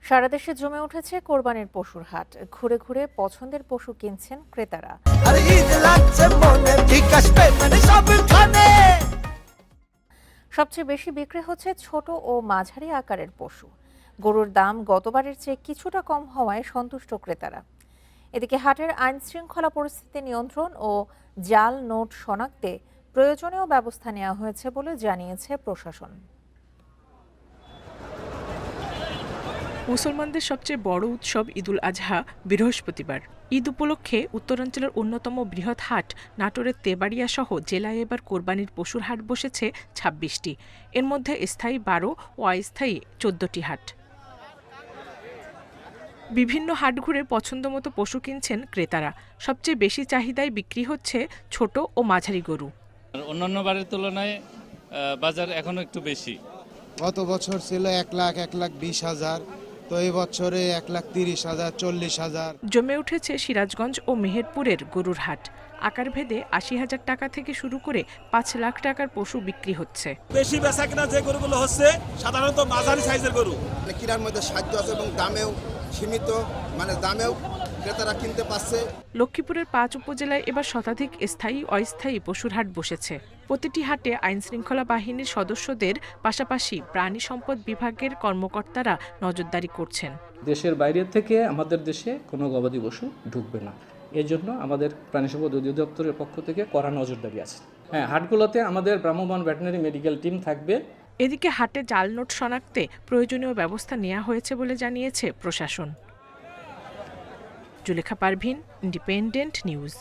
সারা দেশে জমে উঠেছে কোরবানির পশুর হাট। ঘুরে ঘুরে পছন্দের পশু কিনছেন ক্রেতারা। সবচেয়ে বেশি বিক্রি হচ্ছে ছোট ও মাঝারি আকারের পশু। গরুর দাম গতবারের চেয়ে কিছুটা কম হওয়ায় সন্তুষ্ট ক্রেতারা। এদিকে হাটের আইন শৃঙ্খলা পরিস্থিতি নিয়ন্ত্রণ ও জাল নোট শনাক্তে প্রয়োজনীয় ব্যবস্থা নেওয়া হয়েছে বলে জানিয়েছে প্রশাসন। মুসলমানদের সবচেয়ে বড় উৎসব ঈদুল আজহা বৃহস্পতিবার। ঈদ উপলক্ষে উত্তরাঞ্চলের অন্যতম বৃহৎ হাট নাটোরের তেবাড়িয়া সহ জেলায় এবার কোরবানির পশুর হাট বসেছে ২৬টি। এর মধ্যে স্থায়ী ১২ ও অস্থায়ী ১৪টি হাট। বিভিন্ন হাট ঘুরে পছন্দমতো পশু কিনছেন ক্রেতারা। সবচেয়ে বেশি চাহিদায় বিক্রি হচ্ছে ছোট ও মাঝারি গরু। অন্যান্য বারের তুলনায় বাজার এখনো একটু বেশি। গত বছর ছিল ১,২০,০০০, তো এই বছরে ১,৩০,০০০, ৪০,০০০। জমে উঠেছে সিরাজগঞ্জ ও মেহেরপুরের গরুর হাট। আকারভেদে ৮০,০০০ টাকা থেকে শুরু করে ৫ লাখ টাকার পশু বিক্রি হচ্ছে। বেশি বেচা কিনা যে গরুগুলো হচ্ছে সাধারণত মাঝারি সাইজের গরু। কিনার মধ্যে সাধ্য আছে এবং দামেও সীমিত, দামেও ক্রেতারা কিনতে পারছে। লক্ষ্মীপুরের ৫ উপজেলায় এবার শতাধিক স্থায়ী অস্থায়ী পশুর হাট বসেছে। প্রতিটি হাটে আইন শৃঙ্খলা বাহিনীর সদস্যদের পাশাপাশি প্রাণী সম্পদ বিভাগের কর্মকর্তারা নজরদারি করছেন। দেশের বাইরে থেকে আমাদের দেশে কোনো গবাদি পশু ঢুকবে না, এর জন্য আমাদের প্রাণী সম্পদ অধিদপ্তরের পক্ষ থেকে কড়া নজরদারি আছে। হ্যাঁ, হাটগুলোতে আমাদের ভ্রাম্যমাণ ভেটেরিনারি মেডিকেল টিম থাকবে। এদিকে হাটে জাল নোট শনাক্তে প্রয়োজনীয় ব্যবস্থা নেওয়া হয়েছে বলে জানিয়েছে প্রশাসন। Julekha Parvin, Independent News.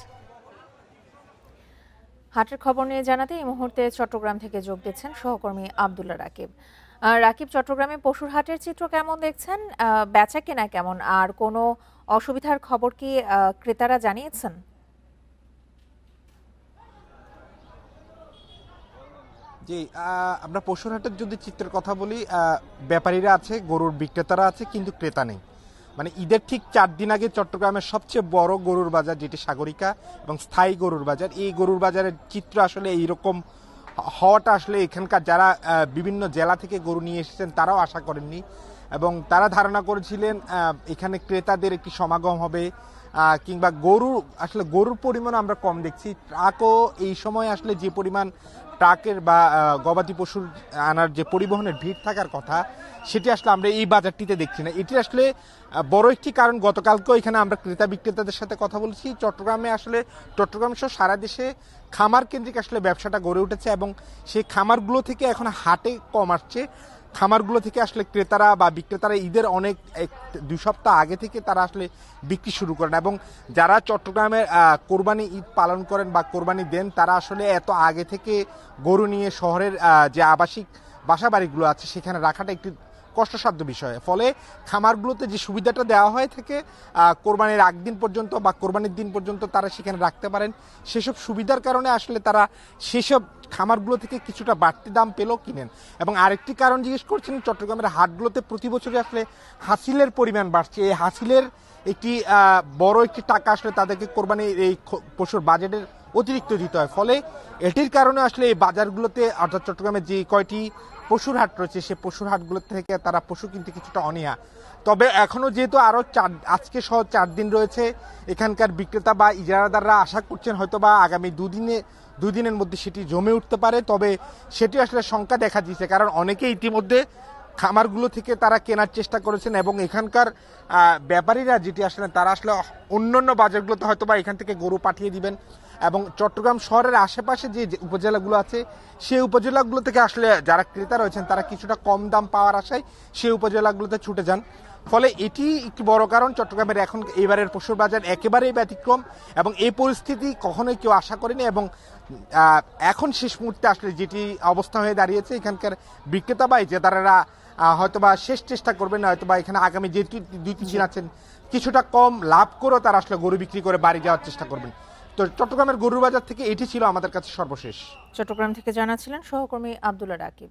হাটের খবর নিয়ে জানাতে এই মুহূর্তে চট্টগ্রাম থেকে যোগ দিচ্ছেন সহকর্মী আব্দুল্লাহ রাকিব। রাকিব, চট্টগ্রামে পশুর হাটের চিত্র কেমন দেখছেন? বেচা কেনা কেমন? আর কোনো অসুবিধার খবর কি ক্রেতারা জানিয়েছেন? জি, আমরা পশুর হাটের যদি চিত্রের কথা বলি, ব্যাপারীরা আছে, গরুর বিক্রেতারা আছে, কিন্তু ক্রেতা নেই। ঈদের ঠিক ৪ দিন আগে চট্টগ্রামের সবচেয়ে বড় গরুর বাজার, যেটি সাগরিকা এবং স্থায়ী গরুর বাজার, এই গরুর বাজারের চিত্র আসলে এইরকম হওয়াটা আসলে এখানকার যারা বিভিন্ন জেলা থেকে গরু নিয়ে এসেছেন তারাও আশা করেননি, এবং তারা ধারণা করেছিলেন এখানে ক্রেতাদের একটি সমাগম হবে, কিংবা গরুর পরিমাণ আমরা কম দেখছি। ট্রাকও এই সময় আসলে যে পরিমাণ ট্রাকের বা গবাদি পশুর আনার যে পরিবহনের ভিড় থাকার কথা, সেটি আসলে আমরা এই বাজারটিতে দেখছি না। এটি আসলে বড় একটি কারণ। গতকালকেও এখানে আমরা ক্রেতা বিক্রেতাদের সাথে কথা বলেছি। চট্টগ্রাম সহ সারা দেশে খামার কেন্দ্রিক আসলে ব্যবসাটা গড়ে উঠেছে, এবং সেই খামারগুলো থেকে এখন হাটে কম আসছে। খামারগুলো থেকে আসলে ক্রেতারা বা বিক্রেতারা ঈদের ২ সপ্তাহ আগে থেকে তারা আসলে বিক্রি শুরু করেন, এবং যারা চট্টগ্রামের কোরবানি ঈদ পালন করেন বা কোরবানি দেন, তারা আসলে এত আগে থেকে গরু নিয়ে শহরের যে আবাসিক বাসাবাড়িগুলো আছে সেখানে রাখাটা একটি কষ্টসাধ্য বিষয়। ফলে খামারগুলোতে যে সুবিধাটা দেওয়া হয়ে থাকে কোরবানির আগ দিন পর্যন্ত বা কোরবানির দিন পর্যন্ত তারা সেখানে রাখতে পারেন, সেসব সুবিধার কারণে আসলে তারা সেসব খামারগুলো থেকে কিছুটা বাড়তি দাম পেলেও কিনেন। এবং আরেকটি কারণ জিজ্ঞেস করছেন, চট্টগ্রামের হাটগুলোতে প্রতি বছরই আসলে হাসিলের পরিমাণ বাড়ছে। এই হাসিলের একটি বড় একটি টাকা আসলে তাদেরকে কোরবানির এই পশুর বাজেটের অতিরিক্ত দিতে হয়। ফলে এটির কারণে আসলে এই বাজারগুলোতে, অর্থাৎ চট্টগ্রামের যে কয়টি পশুর হাট রয়েছে সেই পশুর হাটগুলো থেকে তারা পশু কিনতে কিছুটা অনীহা। তবে এখনও যেহেতু আরও আজকে সহ ৪ দিন রয়েছে, এখানকার বিক্রেতা বা ইজারাদাররা আশা করছেন হয়তো বা আগামী দুদিনের মধ্যে সেটি জমে উঠতে পারে। তবে সেটি আসলে শঙ্কা দেখা দিয়েছে, কারণ অনেকে ইতিমধ্যে খামারগুলো থেকে তারা কেনার চেষ্টা করেছেন, এবং এখানকার ব্যাপারীরা যেটি আসলে তারা আসলে অন্যান্য বাজারগুলোতে হয়তো বা এখান থেকে গরু পাঠিয়ে দিবেন, এবং চট্টগ্রাম শহরের আশেপাশে যে উপজেলাগুলো আছে সেই উপজেলাগুলো থেকে আসলে যারা ক্রেতা রয়েছেন তারা কিছুটা কম দাম পাওয়ার আশায় সেই উপজেলাগুলোতে ছুটে যান। ফলে এটি একটি বড় কারণ। চট্টগ্রামের এখন এবারের পশুর বাজার একেবারেই ব্যতিক্রম, এবং এই পরিস্থিতি কখনোই কেউ আশা করেনি। এবং এখন শেষ মুহূর্তে আসলে যেটি অবস্থা হয়ে দাঁড়িয়েছে, এখানকার বিক্রেতা বা ইজারাদাররা হয়তোবা শেষ চেষ্টা করবেন, হয়তোবা এখানে আগামী যে ২-৩ দিন আছেন কিছুটা কম লাভ করেও তারা আসলে গরু বিক্রি করে বাড়ি যাওয়ার চেষ্টা করবেন। তো চট্টগ্রামের গরুর বাজার থেকে এটি ছিল আমাদের কাছে সর্বশেষ। চট্টগ্রাম থেকে জানাচ্ছিলেন সহকর্মী আব্দুল্লাহ রাকিব।